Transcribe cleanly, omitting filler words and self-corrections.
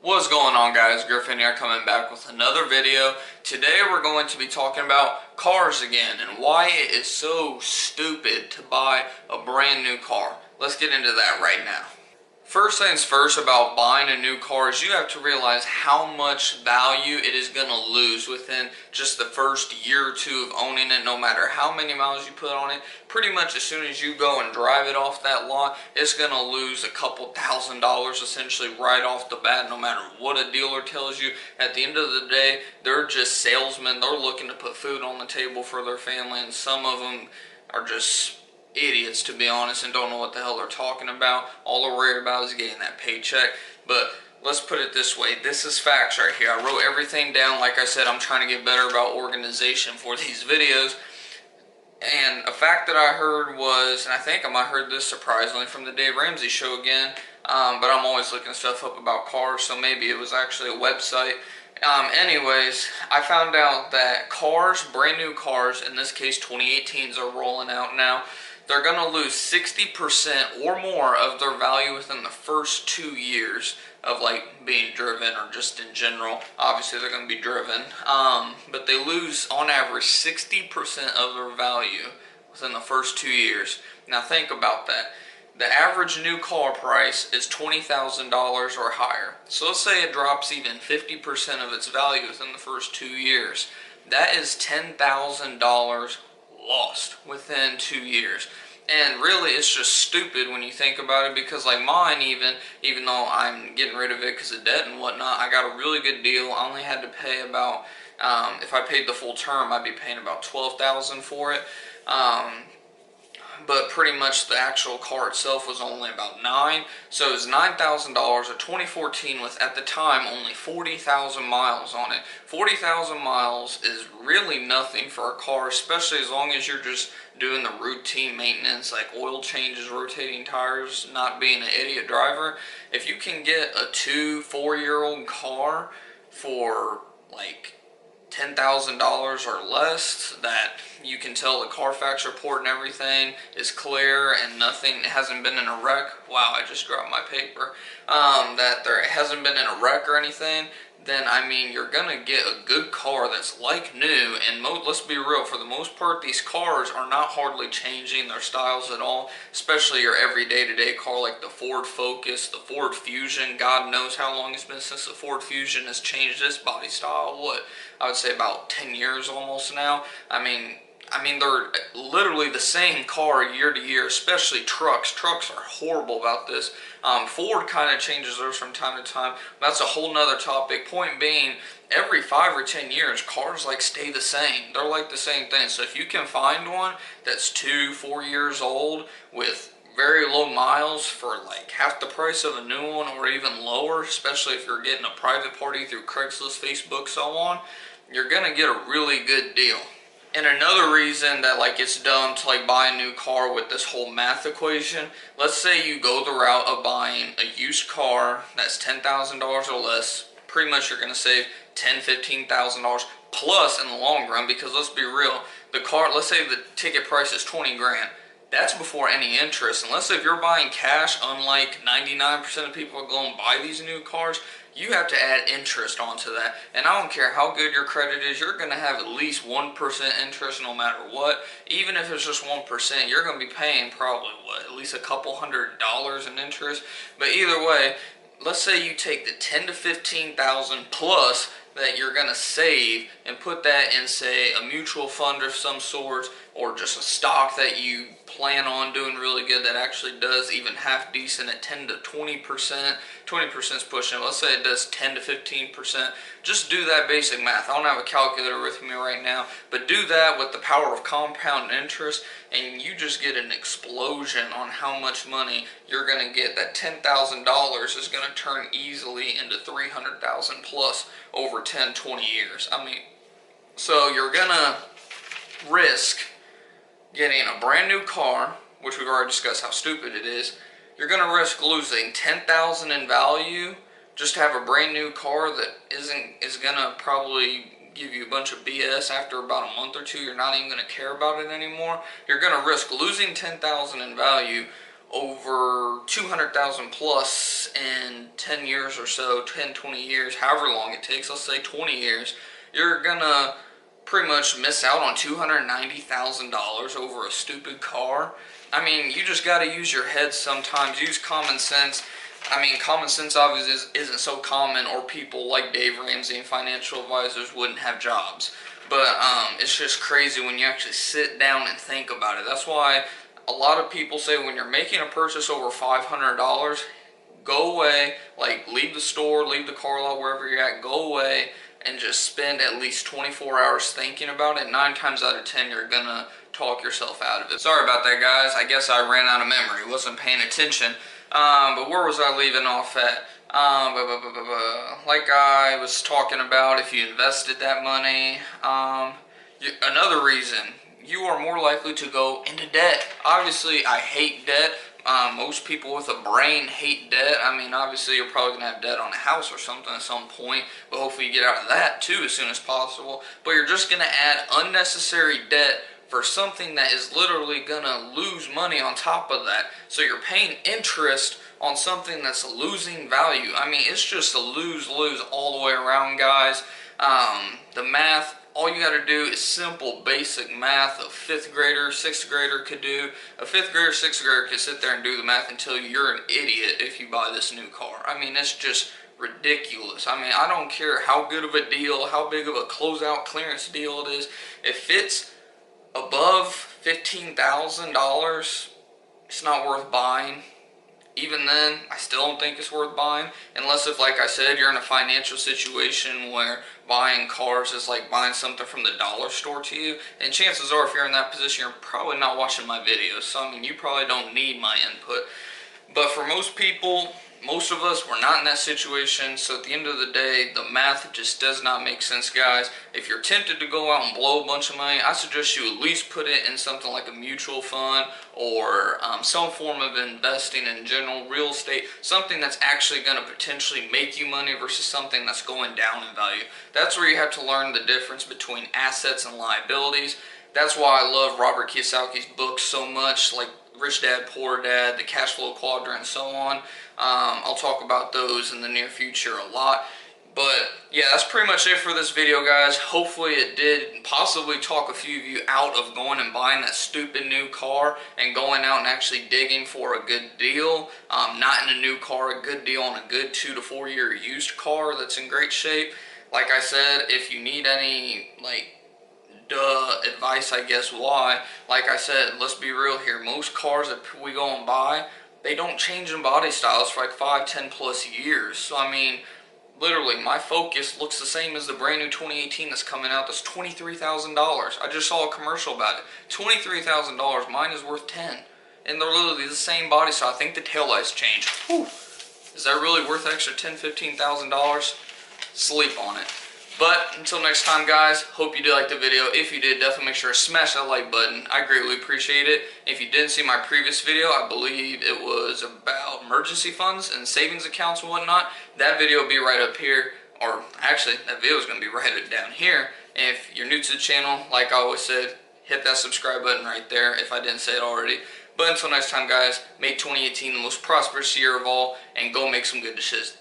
What's going on, guys? Griffin here, coming back with another video. Today we're going to be talking about cars again and why it is so stupid to buy a brand new car. Let's get into that right now. First things first about buying a new car is you have to realize how much value it is going to lose within just the first year or two of owning it, no matter how many miles you put on it. Pretty much as soon as you go and drive it off that lot, it's going to lose a couple $1,000s essentially right off the bat, no matter what a dealer tells you. At the end of the day, they're just salesmen. They're looking to put food on the table for their family, and some of them are just idiots, to be honest, and don't know what the hell they're talking about. All they're worried about is getting that paycheck. But let's put it this way, this is facts right here. I wrote everything down. Like I said, I'm trying to get better about organization for these videos. And a fact that I heard was, and I think I might have heard this surprisingly from the Dave Ramsey show again, but I'm always looking stuff up about cars, so maybe it was actually a website. Anyways, I found out that cars, brand new cars, in this case 2018s are rolling out now, they're going to lose 60% or more of their value within the first 2 years of like being driven, or just in general. Obviously they're going to be driven, but they lose on average 60% of their value within the first 2 years. Now think about that. The average new car price is $20,000 or higher. So let's say it drops even 50% of its value within the first 2 years. That is $10,000 lost within 2 years. And really, it's just stupid when you think about it, because like mine, even though I'm getting rid of it because of debt and whatnot, I got a really good deal. I only had to pay about, if I paid the full term, I'd be paying about $12,000 for it. But pretty much the actual car itself was only about $9,000. So it was $9,000, a 2014 with, at the time, only 40,000 miles on it. 40,000 miles is really nothing for a car, especially as long as you're just doing the routine maintenance like oil changes, rotating tires, not being an idiot driver. If you can get a 2-4-year-old car for like $10,000 or less, that you can tell the Carfax report and everything is clear and nothing hasn't been in a wreck. Wow, I just dropped my paper. That there hasn't been in a wreck or anything, then I mean you're gonna get a good car that's like new. And let's be real, for the most part these cars are not hardly changing their styles at all, especially your everyday to-day car like the Ford Focus, the Ford Fusion. God knows how long it's been since the Ford Fusion has changed its body style. What, I would say about 10 years almost now. I mean they're literally the same car year to year, especially trucks. Trucks are horrible about this. Ford kind of changes theirs from time to time. That's a whole nother topic. Point being, every 5 or 10 years, cars like stay the same. They're like the same thing. So if you can find one that's 2-4 years old with very low miles for like half the price of a new one, or even lower, especially if you're getting a private party through Craigslist, Facebook, so on, you're gonna get a really good deal. And another reason that like it's dumb to like buy a new car with this whole math equation, let's say you go the route of buying a used car that's $10,000 or less, pretty much you're going to save $10,000-$15,000 plus in the long run, because let's be real, the car, let's say the ticket price is 20 grand. That's before any interest. And let's say if you're buying cash, unlike 99% of people are going to buy these new cars, you have to add interest onto that. And I don't care how good your credit is, you're going to have at least 1% interest no matter what. Even if it's just 1%, you're going to be paying probably, what, at least a couple $100s in interest. But either way, let's say you take the $10,000 to $15,000 plus that you're going to save and put that in, say, a mutual fund of some sort, or just a stock that you plan on doing really good that actually does even half decent at 10 to 20%. 20% is pushing it. Let's say it does 10 to 15%. Just do that basic math. I don't have a calculator with me right now, but do that with the power of compound interest, and you just get an explosion on how much money you're going to get. That $10,000 is going to turn easily into $300,000 plus over 10-20 years. I mean, so you're going to risk getting a brand new car, which we've already discussed how stupid it is. You're going to risk losing $10,000 in value just to have a brand new car that is going to probably give you a bunch of BS after about a month or two. You're not even going to care about it anymore. You're going to risk losing $10,000 in value over 200,000 plus in 10 years or so, 10, 20 years, however long it takes, let's say 20 years, you're gonna pretty much miss out on $290,000 over a stupid car. I mean, you just gotta use your head sometimes, use common sense. I mean, common sense obviously isn't so common, or people like Dave Ramsey and financial advisors wouldn't have jobs. But it's just crazy when you actually sit down and think about it. That's why a lot of people say when you're making a purchase over $500, go away, like leave the store, leave the car lot, wherever you're at, go away and just spend at least 24 hours thinking about it. 9 times out of 10, you're gonna talk yourself out of it. Sorry about that, guys. I guess I ran out of memory, wasn't paying attention. But where was I leaving off at? Like I was talking about, if you invested that money, another reason, you are more likely to go into debt. Obviously, I hate debt. Most people with a brain hate debt. I mean, obviously, you're probably going to have debt on a house or something at some point, but hopefully you get out of that too as soon as possible. But you're just going to add unnecessary debt for something that is literally going to lose money on top of that. So you're paying interest on something that's losing value. I mean, it's just a lose-lose all the way around, guys. The math, all you got to do is simple, basic math a 5th grader, 6th grader could do. A 5th grader, 6th grader could sit there and do the math and tell you you're an idiot if you buy this new car. I mean, it's just ridiculous. I mean, I don't care how good of a deal, how big of a closeout clearance deal it is. If it's above $15,000, it's not worth buying. Even then, I still don't think it's worth buying, unless if, like I said, you're in a financial situation where buying cars is like buying something from the dollar store to you. And chances are, if you're in that position, you're probably not watching my videos. So, I mean, you probably don't need my input. But for most people, most of us, we're not in that situation. So at the end of the day, the math just does not make sense, guys. If you're tempted to go out and blow a bunch of money, I suggest you at least put it in something like a mutual fund or some form of investing in general, real estate, something that's actually going to potentially make you money versus something that's going down in value. That's where you have to learn the difference between assets and liabilities. That's why I love Robert Kiyosaki's books so much, like Rich Dad, Poor Dad, the Cash Flow Quadrant, and so on. I'll talk about those in the near future a lot. But yeah, that's pretty much it for this video, guys. Hopefully it did possibly talk a few of you out of going and buying that stupid new car and going out and actually digging for a good deal. Not in a new car, a good deal on a good 2 to 4 year used car that's in great shape. Like I said, if you need any advice, I guess why, like I said, let's be real here, most cars that we go and buy, they don't change in body styles for like 5, 10 plus years. So I mean, literally my Focus looks the same as the brand new 2018 that's coming out. That's $23,000. I just saw a commercial about it. $23,000. Mine is worth 10, and they're literally the same body style. I think the taillights changed. Whew. Is that really worth extra $10,000, $15,000? Sleep on it. But until next time, guys, hope you did like the video. If you did, definitely make sure to smash that like button. I greatly appreciate it. If you didn't see my previous video, I believe it was about emergency funds and savings accounts and whatnot. That video will be right up here. Or actually, that video is going to be right down here. If you're new to the channel, like I always said, hit that subscribe button right there if I didn't say it already. But until next time, guys, make 2018 the most prosperous year of all, and go make some good decisions.